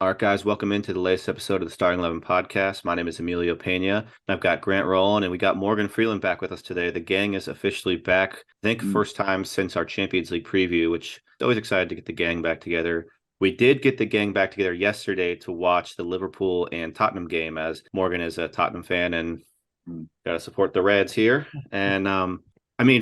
All right, guys, welcome into the latest episode of the Starting 11 podcast. My name is Emilio Pena, and I've got Grant Rowland, and we got Morgan Freeland back with us today. The gang is officially back. I think first time since our Champions League preview, which always excited to get the gang back together. We did get the gang back together yesterday to watch the Liverpool and Tottenham game, as Morgan is a Tottenham fan and got to support the Reds here. And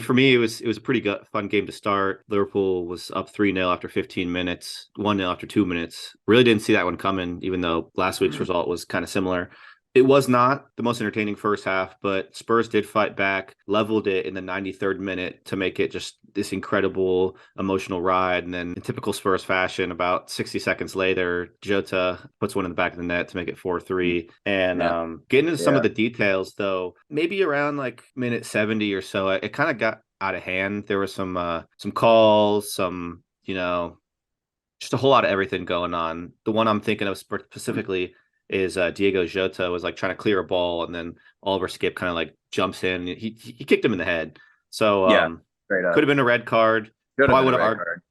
for me, it was a pretty fun game to start. Liverpool was up 3-0 after 15 minutes, 1-0 after 2 minutes. Really didn't see that one coming, even though last week's result was kind of similar. It was not the most entertaining first half, but Spurs did fight back, leveled it in the 93rd minute to make it just this incredible emotional ride. And then in typical Spurs fashion, about 60 seconds later, Jota puts one in the back of the net to make it 4-3. And getting into some of the details, though, maybe around like minute 70 or so, it kind of got out of hand. There were some calls, just a whole lot of everything going on. The one I'm thinking of specifically is Diego Jota was like trying to clear a ball, and then Oliver Skip kind of like jumps in. He kicked him in the head. So straight up. could have been a red card. Could have Probably been would a have red card.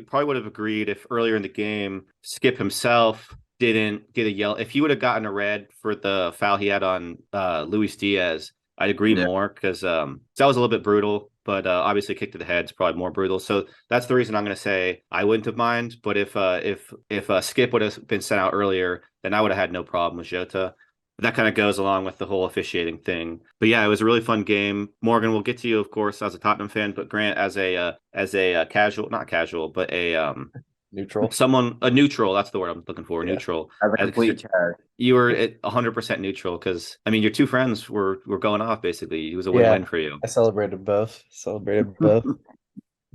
probably would have agreed if earlier in the game Skip himself didn't get a yell. If he would have gotten a red for the foul he had on Luis Diaz, I'd agree Yeah. more because that was a little bit brutal. But obviously, kick to the head is probably more brutal. So that's the reason I'm going to say I wouldn't have mind. But if Skip would have been sent out earlier, then I would have had no problem with Jota. That kind of goes along with the whole officiating thing. But yeah, it was a really fun game. Morgan, we'll get to you, of course, as a Tottenham fan. But Grant, as a casual, not casual, but Neutral. a neutral. That's the word I'm looking for. Yeah. Neutral. As a 'Cause complete Chad. you were at 100% neutral because your two friends were going off basically. It was a Yeah, win-win for you. I celebrated both. Celebrated both.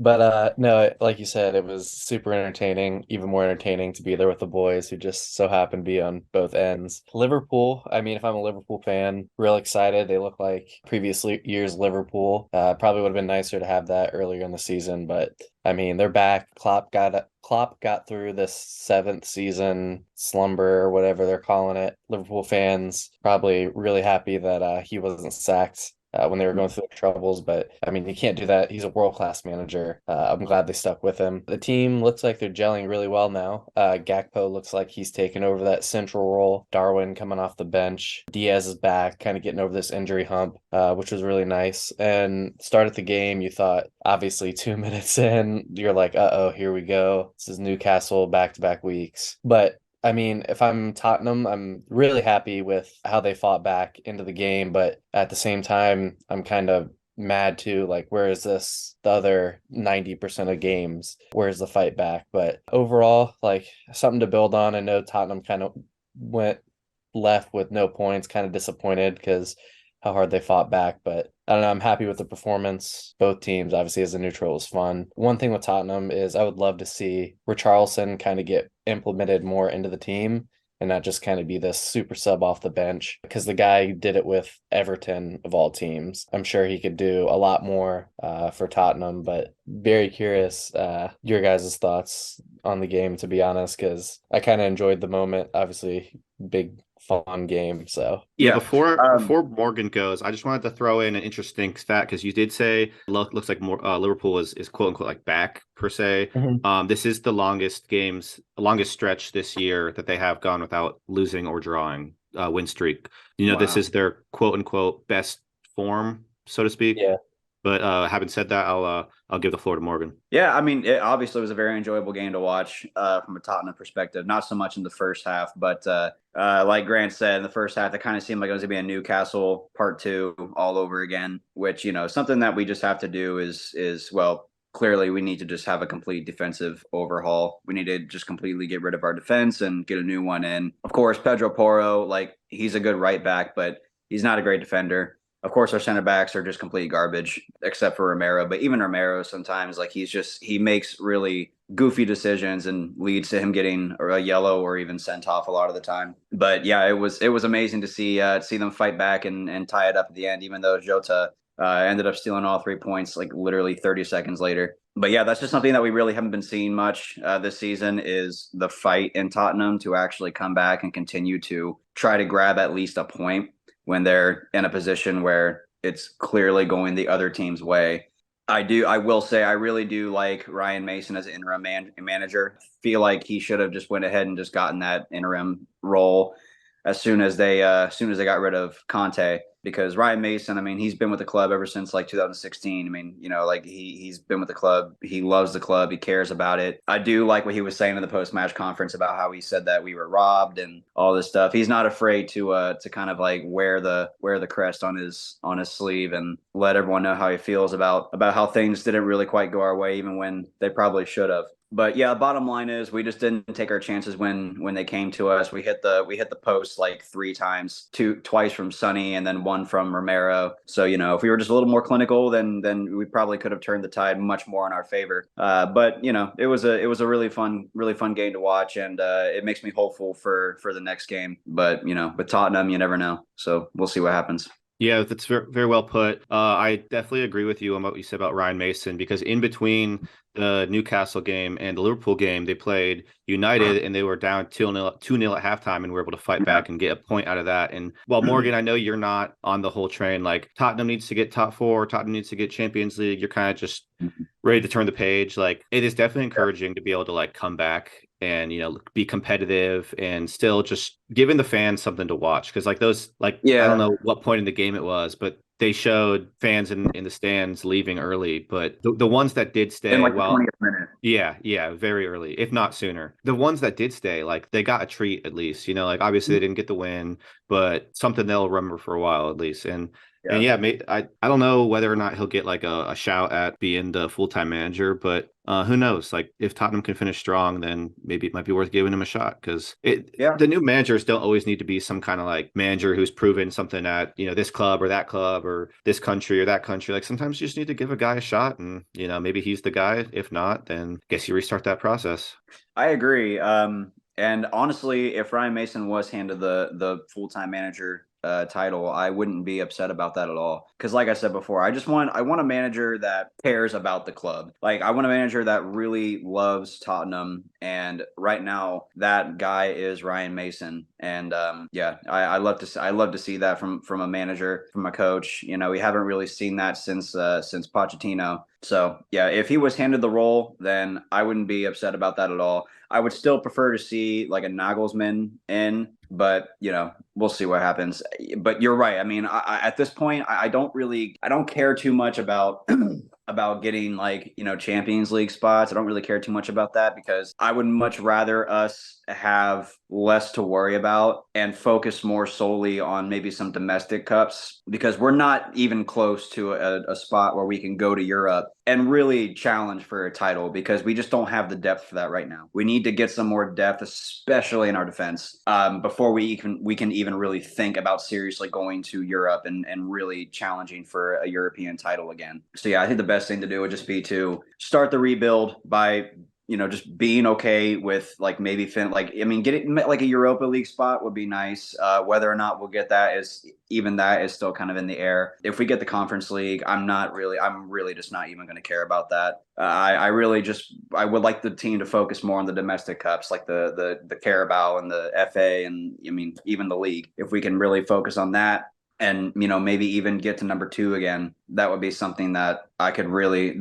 But no, like you said, it was super entertaining, even more entertaining to be there with the boys who just so happen to be on both ends. Liverpool, if I'm a Liverpool fan, real excited. They look like previous year's Liverpool. Probably would have been nicer to have that earlier in the season, but they're back. Klopp got through this seventh season slumber or whatever they're calling it. Liverpool fans probably really happy that he wasn't sacked when they were going through their troubles. But you can't do that. He's a world-class manager. I'm glad they stuck with him. The team looks like they're gelling really well now. Gakpo looks like he's taken over that central role. Darwin coming off the bench. Diaz is back, kind of getting over this injury hump, which was really nice. And started the game, you thought, obviously 2 minutes in, you're like, uh-oh, here we go. This is Newcastle back-to-back weeks. But if I'm Tottenham, I'm really happy with how they fought back into the game, but at the same time, I'm kind of mad too. Like, where is this the other 90% of games? Where's the fight back? But overall, like something to build on. I know Tottenham kind of went left with no points, kind of disappointed because how hard they fought back, but I don't know. I'm happy with the performance. Both teams, obviously, as a neutral, was fun. One thing with Tottenham is I would love to see Richarlison kind of get implemented more into the team and not just kind of be this super sub off the bench because the guy did it with Everton of all teams. I'm sure he could do a lot more for Tottenham, but very curious your guys' thoughts on the game, to be honest, because I kind of enjoyed the moment. Obviously, big fun game. So Before Morgan goes, I just wanted to throw in an interesting stat because you did say looks like more Liverpool is quote unquote like back per se. This is the longest stretch this year that they have gone without losing or drawing win streak. This is their quote unquote best form, so to speak. Yeah. But having said that, I'll give the floor to Morgan. Yeah, it obviously was a very enjoyable game to watch from a Tottenham perspective. Not so much in the first half, but like Grant said, in the first half, it kind of seemed like it was going to be a Newcastle part two all over again, which, something that we just have to do is clearly we need to just have a complete defensive overhaul. We need to just completely get rid of our defense and get a new one in. Of course, Pedro Porro, he's a good right back, but he's not a great defender. Of course, our center backs are just complete garbage, except for Romero. But even Romero, sometimes he makes really goofy decisions and leads to him getting a yellow or even sent off a lot of the time. But yeah, it was amazing to see them fight back and tie it up at the end, even though Jota ended up stealing all 3 points like literally 30 seconds later. But yeah, that's just something that we really haven't been seeing much this season is the fight in Tottenham to actually come back and continue to try to grab at least a point when they're in a position where it's clearly going the other team's way. I do. I will say I really do like Ryan Mason as an interim manager. Feel like he should have just went ahead and just gotten that interim role as soon as they got rid of Conte, because Ryan Mason, I mean, he's been with the club ever since like 2016. I mean, like he's been with the club. He loves the club. He cares about it. I do like what he was saying in the post match conference about how he said that we were robbed and all this stuff. He's not afraid to kind of like wear the crest on his sleeve and let everyone know how he feels about how things didn't really quite go our way, even when they probably should have. But yeah, bottom line is we just didn't take our chances when they came to us. We hit the post like 3 times, twice from Sonny and then one from Romero. So if we were just a little more clinical, then we probably could have turned the tide much more in our favor. But it was a really fun game to watch, and it makes me hopeful for the next game. But with Tottenham, you never know. So we'll see what happens. Yeah, that's very, very well put. I definitely agree with you on what you said about Ryan Mason, because in between the Newcastle game and the Liverpool game, they played United and they were down 2-0 at halftime and were able to fight back and get a point out of that. And while Morgan, I know you're not on the whole train, like Tottenham needs to get top 4, Tottenham needs to get Champions League, you're kind of just ready to turn the page. Like, it is definitely encouraging to be able to like come back and be competitive and still just giving the fans something to watch, because like those, like, I don't know what point in the game it was, but they showed fans in the stands leaving early, but the ones that did stay, In like the 20th minute. Yeah, very early, if not sooner. The ones that did stay, like they got a treat at least, like obviously they didn't get the win, but something they'll remember for a while at least. And yeah, I don't know whether or not he'll get like a shout at being the full-time manager, but who knows? Like if Tottenham can finish strong, then maybe it might be worth giving him a shot, because the new managers don't always need to be some kind of like manager who's proven something at this club or that club or this country or that country. Like sometimes you just need to give a guy a shot, and maybe he's the guy. If not, then guess you restart that process. I agree. And honestly, if Ryan Mason was handed the full-time manager title, I wouldn't be upset about that at all. Because like I said before, I want a manager that cares about the club. Like I want a manager that really loves Tottenham. And right now, that guy is Ryan Mason. And I love to see that from a manager, from a coach. We haven't really seen that since Pochettino. So yeah, if he was handed the role, then I wouldn't be upset about that at all. I would still prefer to see like a Nagelsmann in, but we'll see what happens. But you're right. I mean, at this point, I don't care too much about about getting like Champions League spots. I don't really care too much about that, because I would much rather us have less to worry about and focus more solely on maybe some domestic cups, because we're not even close to a spot where we can go to Europe and really challenge for a title, because we just don't have the depth for that right now. We need to get some more depth, especially in our defense, before we can even really think about seriously going to Europe and really challenging for a European title again. So yeah, I think the best thing to do would just be to start the rebuild by just being okay with like maybe getting like a Europa League spot would be nice. Whether or not we'll get that is still kind of in the air. If we get the Conference League, I'm really just not even going to care about that. I would like the team to focus more on the domestic cups, like the Carabao and the FA, and even the league. If we can really focus on that, and maybe even get to number 2 again, that would be something that I could really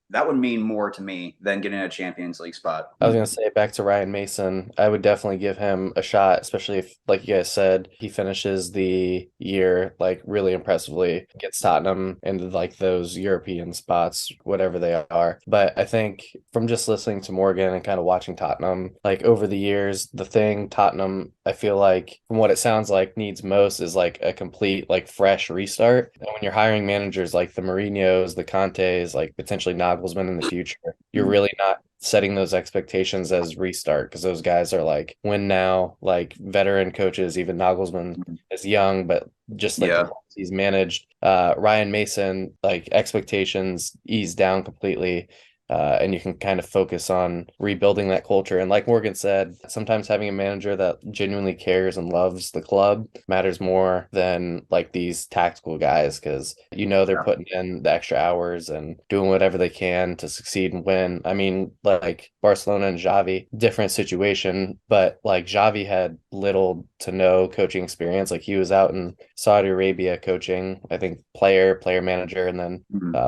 that would mean more to me than getting a Champions League spot. I was going to say, back to Ryan Mason, I would definitely give him a shot, especially if, like you guys said, he finishes the year like really impressively, gets Tottenham into like those European spots, whatever they are. But I think from just listening to Morgan and kind of watching Tottenham, like over the years, the thing Tottenham, I feel like from what it sounds like, needs most is like a complete like fresh restart. And when you're hiring managers like the Mourinhos, the Contes, like potentially Nagelsmann in the future, you're really not setting those expectations as restart, because those guys are like win now, like veteran coaches. Even Nagelsmann is young, but just like the ones he's managed, Ryan Mason, like expectations ease down completely. and you can kind of focus on rebuilding that culture. And like Morgan said, sometimes having a manager that genuinely cares and loves the club matters more than like these tactical guys, because they're putting in the extra hours and doing whatever they can to succeed and win. I mean, like Barcelona and Xavi, different situation, but like Xavi had little to no coaching experience. Like he was out in Saudi Arabia coaching, I think player manager, and then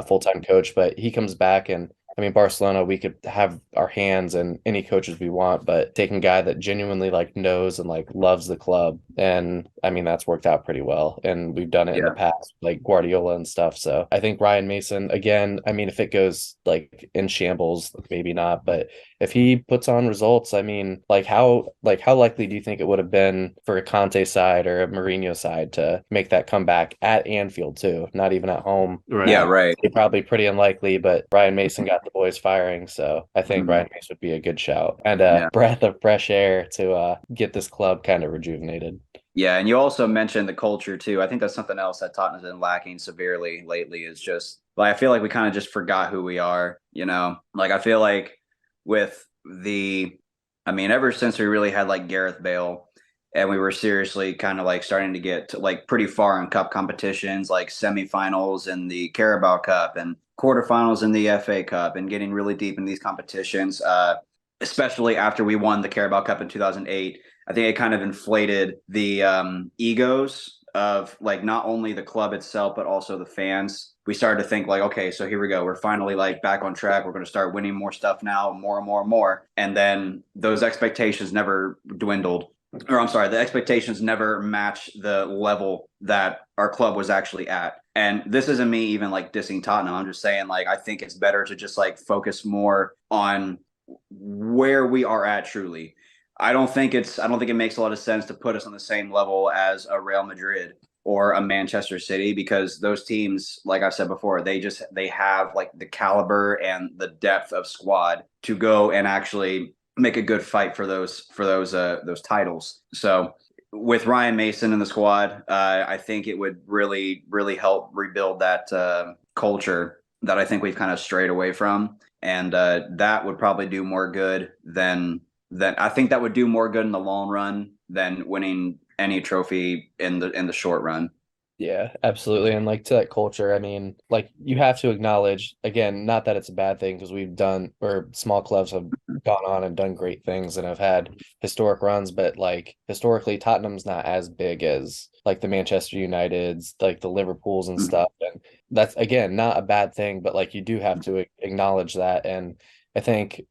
full-time coach. But he comes back, and I mean, Barcelona, we could have our hands in any coaches we want, but taking a guy that genuinely like knows and like loves the club. And I mean, that's worked out pretty well. And we've done it in the past, like Guardiola and stuff. So I think Ryan Mason, again, I mean, if it goes like in shambles, maybe not, but if he puts on results, I mean, how likely do you think it would have been for a Conte side or a Mourinho side to make that comeback at Anfield too, not even at home? Right. Yeah, right. Probably pretty unlikely, but Ryan Mason got the boys firing, so I think Ryan Mason would be a good shout and a breath of fresh air to get this club kind of rejuvenated. Yeah, and you also mentioned the culture too. I think that's something else that Tottenham's been lacking severely lately, is just like I feel like we kind of just forgot who we are, Like I feel like with ever since we really had like Gareth Bale and we were seriously kind of like starting to get to like pretty far in cup competitions, like semifinals in the Carabao Cup and quarterfinals in the FA Cup, and getting really deep in these competitions, especially after we won the Carabao Cup in 2008. I think it kind of inflated the egos of like not only the club itself, but also the fans. We started to think like, okay, so here we go. We're finally like back on track. We're going to start winning more stuff now, more and more and more. And then those expectations never dwindled. Or I'm sorry, the expectations never match the level that our club was actually at. And this isn't me even like dissing Tottenham. I'm just saying like I think it's better to just like focus more on where we are at truly. I don't think it makes a lot of sense to put us on the same level as a Real Madrid or a Manchester City, because those teams, like I said before, they have like the caliber and the depth of squad to go and actually make a good fight for those titles. So with Ryan Mason in the squad, I think it would really, really help rebuild that culture that I think we've kind of strayed away from. And that would probably do more good than I think that would do more good in the long run than winning any trophy in the short run. Yeah, absolutely. And like to that culture, I mean, like you have to acknowledge, again, not that it's a bad thing, because small clubs have gone on and done great things and have had historic runs, but like historically Tottenham's not as big as like the Manchester Uniteds, like the Liverpools and stuff. And that's again not a bad thing, but like you do have to acknowledge that. And I think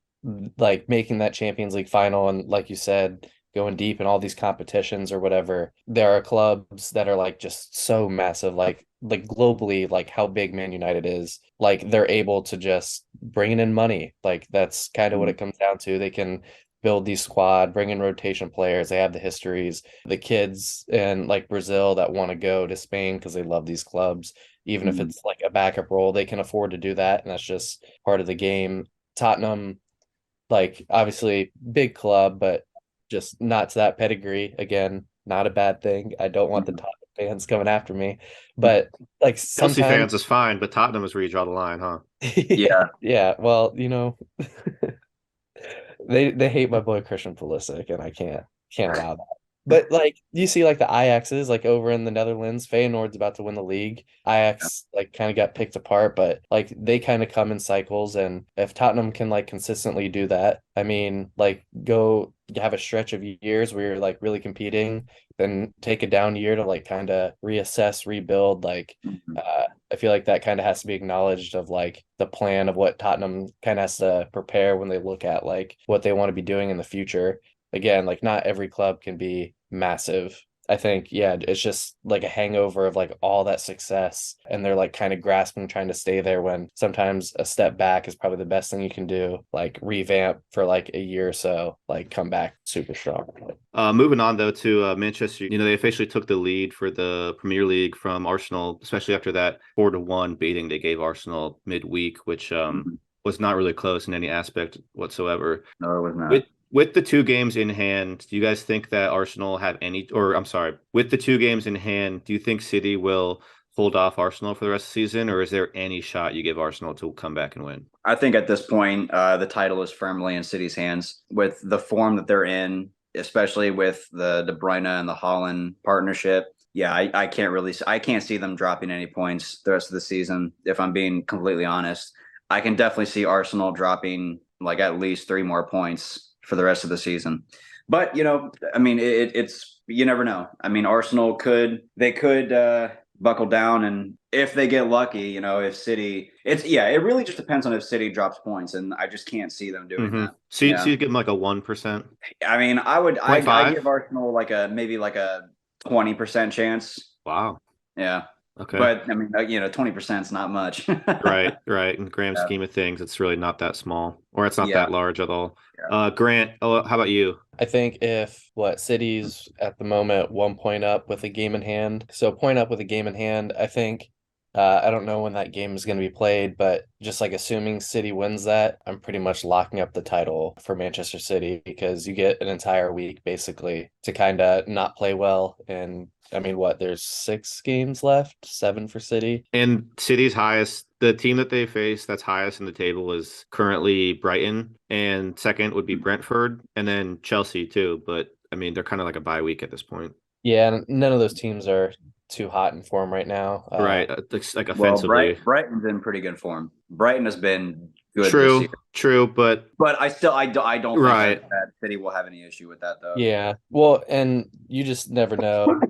like making that Champions League final, and like you said, going deep in all these competitions or whatever, there are clubs that are like just so massive, like globally, like how big Man United is, like they're able to just bring in money. Like that's kind of what it comes down to. They can build these squad, bring in rotation players. They have the histories, the kids in like Brazil that want to go to Spain because they love these clubs. Even if it's like a backup role, they can afford to do that. And that's just part of the game. Tottenham, like obviously big club, but just not to that pedigree. Again, not a bad thing. I don't want the Tottenham fans coming after me, but like Chelsea sometimes fans is fine, but Tottenham is where you draw the line, huh? yeah. Well, they hate my boy Christian Pulisic, and I can't allow that. But like you see like the Ajaxes like over in the Netherlands, Feyenoord's about to win the league. Ajax like kind of got picked apart, but like they kind of come in cycles, and if Tottenham can like consistently do that, I mean, like go have a stretch of years where you're like really competing, then take a down year to like kind of reassess, rebuild. Like I feel like that kind of has to be acknowledged of like the plan of what Tottenham kind of has to prepare when they look at like what they want to be doing in the future. Again, like not every club can be massive. I think, yeah, it's just like a hangover of like all that success, and they're like kind of grasping, trying to stay there, when sometimes a step back is probably the best thing you can do. Like revamp for like a year or so, like come back super strong. Moving on though to Manchester, they officially took the lead for the Premier League from Arsenal, especially after that 4-1 beating they gave Arsenal midweek, which was not really close in any aspect whatsoever. No, it was not. With the 2 games in hand, do you guys think that Arsenal have with the 2 games in hand, do you think City will hold off Arsenal for the rest of the season, or is there any shot you give Arsenal to come back and win? I think at this point, the title is firmly in City's hands with the form that they're in, especially with the De Bruyne and the Haaland partnership. Yeah, I can't see them dropping any points the rest of the season. If I'm being completely honest, I can definitely see Arsenal dropping like at least 3 more points for the rest of the season. But I mean, it's you never know. I mean, Arsenal could buckle down, and if they get lucky, if City, it really just depends on if City drops points, and I just can't see them doing that. So you give them like a 1%? I mean, I give 0.5? Arsenal like a 20% chance. Wow. Yeah. Okay. But I mean, 20% is not much. Right. In grand Yeah. scheme of things, it's really not that small, or it's not Yeah. that large at all. Yeah. Grant, how about you? I think if City's at the moment 1 point up with a game in hand, so point up with a game in hand, I think I don't know when that game is going to be played, but just like assuming City wins that, I'm pretty much locking up the title for Manchester City because you get an entire week basically to kind of not play well. And I mean, there's 6 games left, 7 for City. And City's the team that they face that's highest in the table is currently Brighton, and second would be Brentford, and then Chelsea too. But I mean, they're kind of like a bye week at this point. Yeah, and none of those teams are too hot in form right now. Right. Like Well, offensively. Brighton's in pretty good form. Brighton has been good this year. True, but I don't right. think that City will have any issue with that though. Yeah. Well, and you just never know.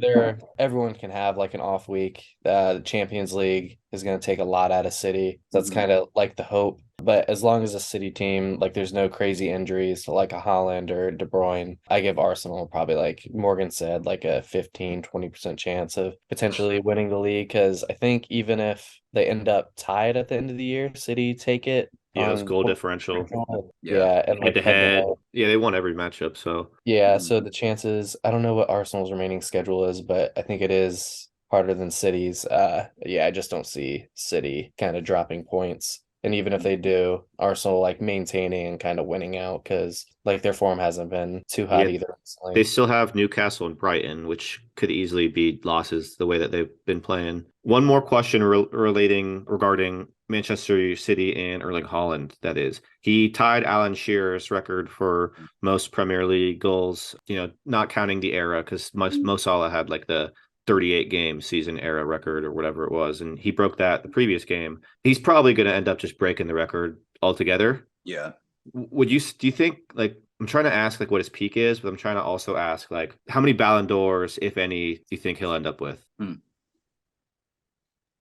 Everyone can have like an off week. The Champions League is going to take a lot out of City. That's kind of like the hope. But as long as a City team, like there's no crazy injuries to like a Haaland or De Bruyne, I give Arsenal probably like Morgan said, like a 15-20% chance of potentially winning the league. Because I think even if they end up tied at the end of the year, City take it. Yeah, it's goal differential. Yeah, and like Head to head. Yeah, they won every matchup. So yeah, so the chances, I don't know what Arsenal's remaining schedule is, but I think it is harder than City's. Yeah, I just don't see City kind of dropping points. And even if they do, Arsenal like maintaining and kind of winning out because like their form hasn't been too hot either recently. They still have Newcastle and Brighton, which could easily be losses the way that they've been playing. One more question regarding Manchester City and Erling Haaland, that is. He tied Alan Shearer's record for most Premier League goals, not counting the era, because Mo Salah had like the 38 game season era record or whatever it was, and he broke that the previous game. He's probably going to end up just breaking the record altogether. Yeah. Do you think, like, I'm trying to ask like what his peak is, but I'm trying to also ask like how many Ballon d'Ors, if any, do you think he'll end up with?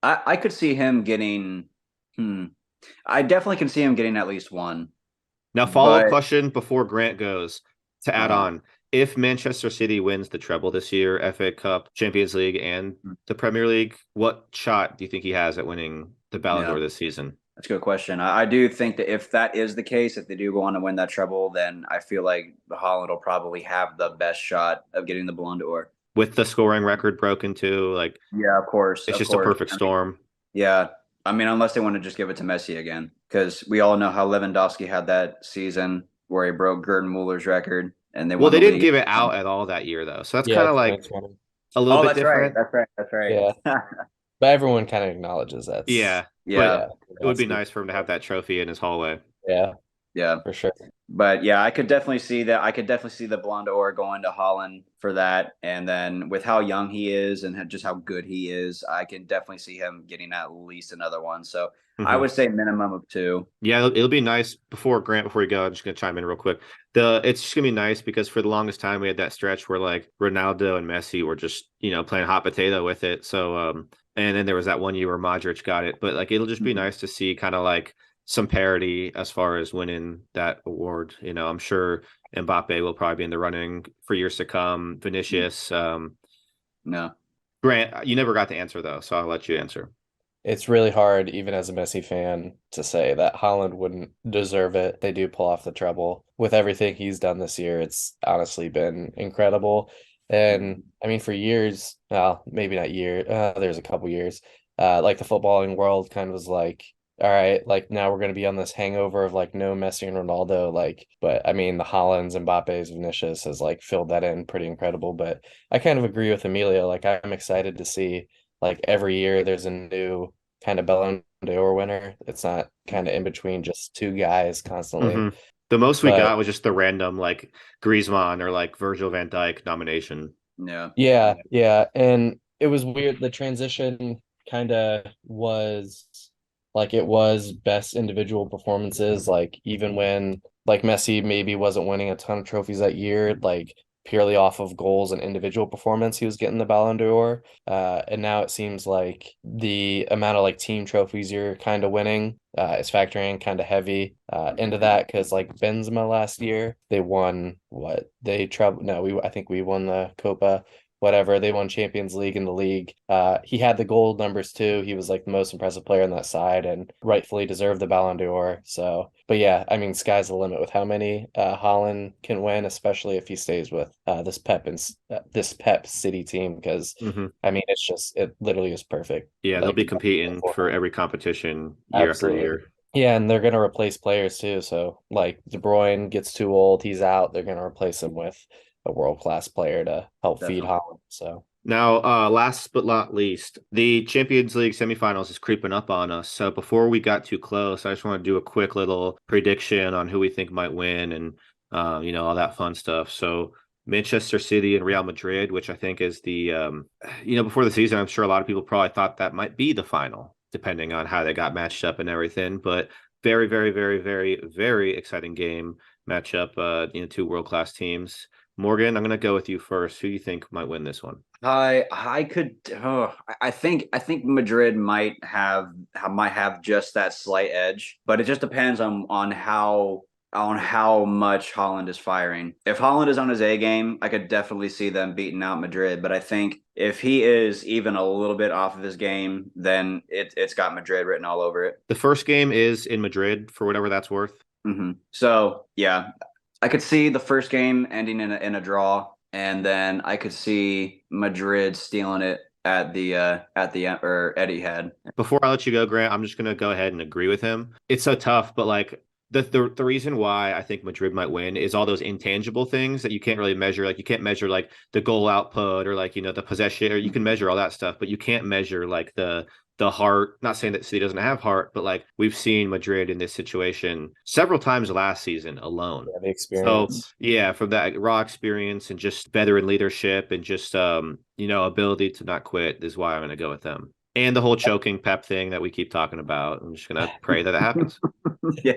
I could see him getting I definitely can see him getting at least one. Now, follow-up question before Grant goes to add on. If Manchester City wins the treble this year, FA Cup, Champions League, and the Premier League, what shot do you think he has at winning the Ballon d'Or this season? That's a good question. I do think that if that is the case, if they do go on to win that treble, then I feel like Haaland will probably have the best shot of getting the Ballon d'Or. With the scoring record broken too, like yeah, of course. It's just a perfect storm. Yeah. I mean, unless they want to just give it to Messi again, because we all know how Lewandowski had that season where he broke Gerd Muller's record. And they didn't give it out at all that year though, so that's kind of like a little bit different. That's right. Yeah, but everyone kind of acknowledges that. Yeah. It would be nice for him to have that trophy in his hallway. Yeah, for sure. But yeah, I could definitely see that. I could definitely see the Ballon d'Or going to Haaland for that. And then with how young he is and just how good he is, I can definitely see him getting at least another one. So I would say minimum of 2. Yeah, it'll be nice. Before you go, I'm just gonna chime in real quick. It's just gonna be nice because for the longest time we had that stretch where like Ronaldo and Messi were just playing hot potato with it. So and then there was that one year where Modric got it, but like it'll just be nice to see kind of like some parity as far as winning that award. I'm sure Mbappe will probably be in the running for years to come. Vinicius. No. Grant, you never got to answer though, so I'll let you answer. It's really hard, even as a Messi fan, to say that Haaland wouldn't deserve it. They do pull off the treble. With everything he's done this year, it's honestly been incredible. And I mean, for years, well, maybe not there's a couple years, like the footballing world kind of was like, all right, like now we're going to be on this hangover of like no Messi and Ronaldo, but I mean the Haalands, Mbappe's, Vinicius has like filled that in pretty incredible. But I kind of agree with Emilio. Like I'm excited to see like every year there's a new kind of Ballon d'Or winner. It's not kind of in between just two guys constantly. Hmm. The most we But got was just the random like Griezmann or like Virgil van Dijk nomination. Yeah. yeah. And it was weird. The transition kind of was like it was best individual performances. Like even when like Messi maybe wasn't winning a ton of trophies that year, like purely off of goals and individual performance, he was getting the Ballon d'Or. And now it seems like the amount of like team trophies you're kind of winning is factoring kind of heavy into that because like Benzema last year, they won what they traveled. No, we I think we won the Copa whatever. They won Champions League in the league. He had the gold numbers too. He was like the most impressive player on that side and rightfully deserved the Ballon d'Or. So, but yeah, I mean, sky's the limit with how many Haaland can win, especially if he stays with this Pep City team. Because Hmm. I mean, it literally is perfect. Yeah, they'll Like be competing for every competition year after absolutely. year. Yeah, and they're gonna replace players too. So like De Bruyne gets too old, he's out. They're gonna replace him with a world-class player to help feed Definitely. Holland. So Now, last but not least, the Champions League semifinals is creeping up on us. So before we got too close, I just want to do a quick little prediction on who we think might win and all that fun stuff. So Manchester City and Real Madrid, which I think is before the season, I'm sure a lot of people probably thought that might be the final, depending on how they got matched up and everything. But very, very, very, very, very exciting game matchup. Two world-class teams. Morgan, I'm going to go with you first. Who do you think might win this one? I could. I think Madrid might have just that slight edge, but it just depends on how much Holland is firing. If Holland is on his A game, I could definitely see them beating out Madrid. But I think if he is even a little bit off of his game, then it's got Madrid written all over it. The first game is in Madrid for whatever that's worth. So yeah, I could see the first game ending in a draw, and then I could see Madrid stealing it at the or Etihad. Before I let you go, Grant, I'm just gonna go ahead and agree with him. It's so tough, but like the reason why I think Madrid might win is all those intangible things that you can't really measure. Like you can't measure like the goal output or like the possession, or you can measure all that stuff, but you can't measure like the heart. Not saying that City doesn't have heart, but like we've seen Madrid in this situation several times last season alone. yeah, the So experience. yeah, from that raw experience and just veteran leadership and just ability to not quit is why I'm gonna go with them. And the whole choking Pep thing that we keep talking about. I'm just gonna pray that it happens. Yeah,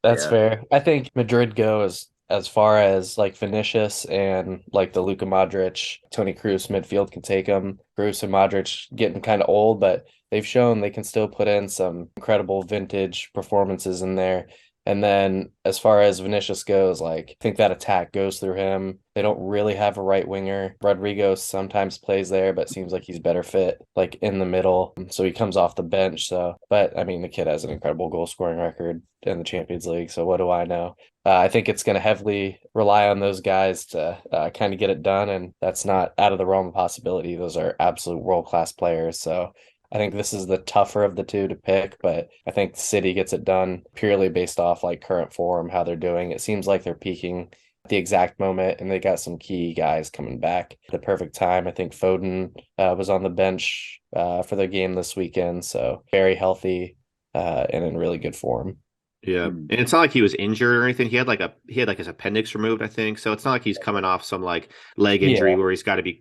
That's yeah. fair. I think Madrid go as far as like Vinicius and like the Luka Modric, Tony Cruz midfield can take them. Cruz and Modric getting kind of old, but they've shown they can still put in some incredible vintage performances in there. And then as far as Vinicius goes, like I think that attack goes through him. They don't really have a right winger. Rodrigo sometimes plays there, but seems like he's better fit like in the middle. So he comes off the bench. So, but I mean, the kid has an incredible goal scoring record in the Champions League. So what do I know? I think it's going to heavily rely on those guys to kind of get it done. And that's not out of the realm of possibility. Those are absolute world-class players. So I think this is the tougher of the two to pick, but I think City gets it done purely based off like current form, how they're doing. It seems like they're peaking at the exact moment, and they got some key guys coming back at the perfect time. I think Foden was on the bench for their game this weekend, so very healthy and in really good form. Yeah. Mm. And it's not like he was injured or anything. He had like his appendix removed, I think. So it's not like he's coming off some like leg injury Yeah. where he's got to be,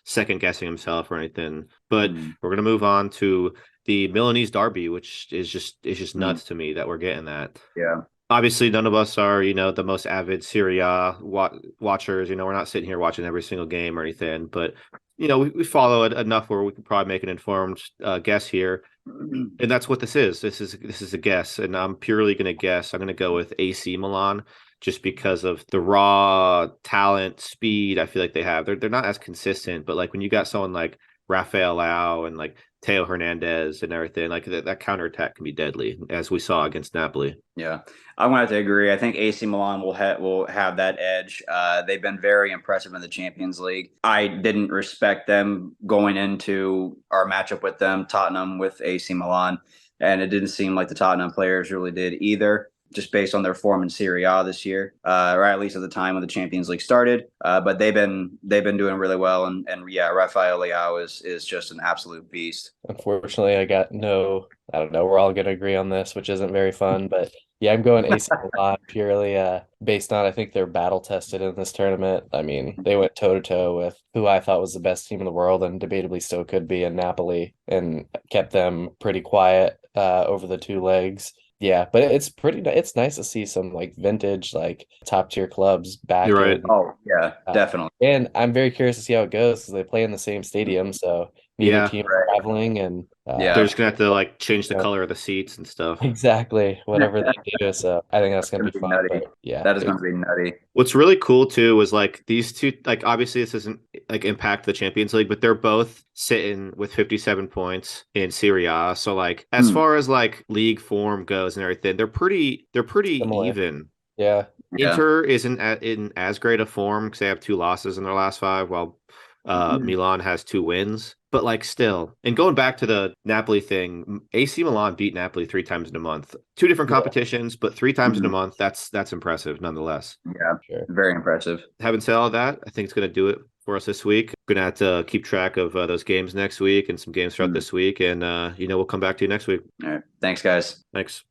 second guessing himself or anything. But Mm. we're gonna move on to the Milanese derby, which is just Mm. nuts to me that we're getting that. Yeah. Obviously none of us are the most avid Serie A watchers. We're not sitting here watching every single game or anything, but we follow it enough where we can probably make an informed guess here, and that's what this is a guess, and I'm purely going to guess. I'm going to go with AC Milan just because of the raw talent, speed I feel like they have. They're not as consistent, but like when you got someone like Rafael Lau and like Teo Hernandez and everything, like that counterattack can be deadly, as we saw against Napoli. Yeah, I'm gonna have to agree. I think AC Milan will have that edge. They've been very impressive in the Champions League. I didn't respect them going into our matchup with them, Tottenham with AC Milan, and it didn't seem like the Tottenham players really did either. just based on their form in Serie A this year, or at least at the time when the Champions League started. But they've been doing really well, and yeah, Rafael Leao is just an absolute beast. Unfortunately, I don't know. We're all going to agree on this, which isn't very fun. But yeah, I'm going AC Milan purely based on I think they're battle tested in this tournament. I mean, they went toe to toe with who I thought was the best team in the world and debatably still could be in Napoli, and kept them pretty quiet over the two legs. Yeah, but it's nice to see some like vintage, like top tier clubs back You're right. in. Oh yeah, definitely. And I'm very curious to see how it goes because they play in the same stadium, so neither Yeah. team is Right. traveling, and Yeah. They're just gonna have to like change the you know, color of the seats and stuff. exactly whatever they do. So I think that's gonna Gonna be be fun. nutty. But yeah, That is going to be nutty. What's really cool too was like these two, like obviously this doesn't like impact the Champions League, but they're both sitting with 57 points in Serie A. So like as Hmm. far as like league form goes and everything, they're pretty similar. even. Yeah, Yeah. Inter isn't in as great a form because they have 2 losses in their last 5, while Milan has 2 wins. But like still, and going back to the Napoli thing, AC Milan beat Napoli 3 times in a month. Two different yeah, competitions, but 3 times in a Mhm. month. That's impressive nonetheless. Yeah. sure. Very impressive. Having said all that, I think it's going to do it for us this week. We're going to have to keep track of those games next week and some games throughout Mhm. this week. And, we'll come back to you next week. All right. Thanks, guys. Thanks.